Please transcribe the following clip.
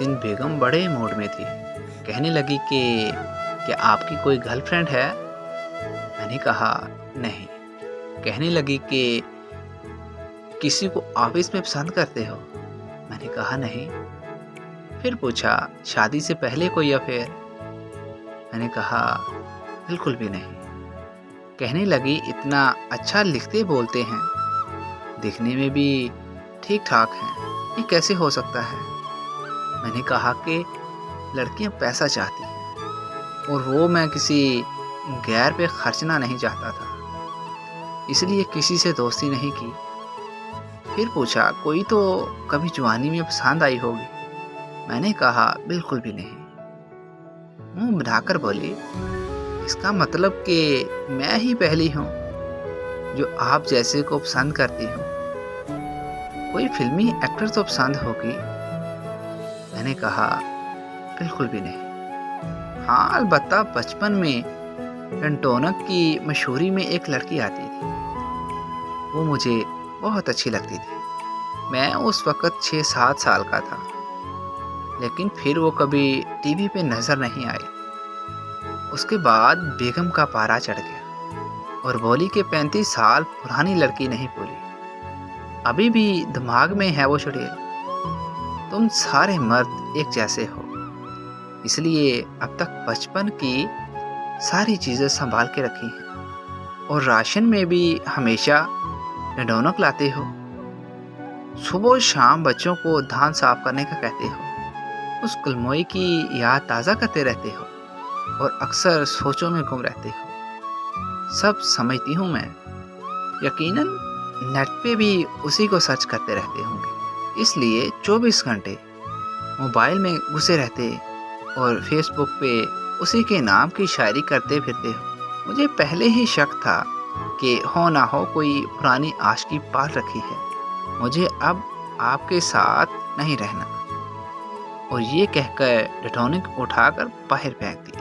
दिन बेगम बड़े मूड में थी। कहने लगी कि क्या आपकी कोई गर्लफ्रेंड है? मैंने कहा नहीं। कहने लगी कि किसी को ऑफिस में पसंद करते हो? मैंने कहा नहीं। फिर पूछा शादी से पहले कोई अफेयर? मैंने कहा बिल्कुल भी नहीं। कहने लगी इतना अच्छा लिखते बोलते हैं, दिखने में भी ठीक ठाक हैं, ये कैसे हो सकता है? मैंने कहा कि लड़कियां पैसा चाहती हैं और वो मैं किसी गैर पे खर्चना नहीं चाहता था, इसलिए किसी से दोस्ती नहीं की। फिर पूछा कोई तो कभी जवानी में पसंद आई होगी? मैंने कहा बिल्कुल भी नहीं। मुंह बनाकर बोली इसका मतलब कि मैं ही पहली हूँ जो आप जैसे को पसंद करती हूँ, कोई फिल्मी एक्टर तो पसंद होगी। मैंने कहा बिल्कुल भी नहीं। हाँ अलबत्ता बचपन में टनटोनक की मशहूरी में एक लड़की आती थी, वो मुझे बहुत अच्छी लगती थी। मैं उस वक़्त 6-7 साल का था, लेकिन फिर वो कभी टीवी पे नज़र नहीं आई। उसके बाद बेगम का पारा चढ़ गया और बोली कि 35 साल पुरानी लड़की नहीं भूली, अभी भी दिमाग में है वो चुड़ैल। तुम सारे मर्द एक जैसे हो, इसलिए अब तक बचपन की सारी चीज़ें संभाल के रखी हैं और राशन में भी हमेशा डंडोनक लाते हो। सुबह शाम बच्चों को धान साफ करने का कहते हो, उस गुलमोई की याद ताज़ा करते रहते हो और अक्सर सोचों में गुम रहते हो। सब समझती हूँ मैं, यकीनन नेट पे भी उसी को सर्च करते रहते होंगे, इसलिए 24 घंटे मोबाइल में घुसे रहते और फेसबुक पे उसी के नाम की शायरी करते फिरते हो। मुझे पहले ही शक था कि हो ना हो कोई पुरानी आशिकी पाल रखी है। मुझे अब आपके साथ नहीं रहना। और ये कहकर टनटोनक उठाकर बाहर फेंक दिया।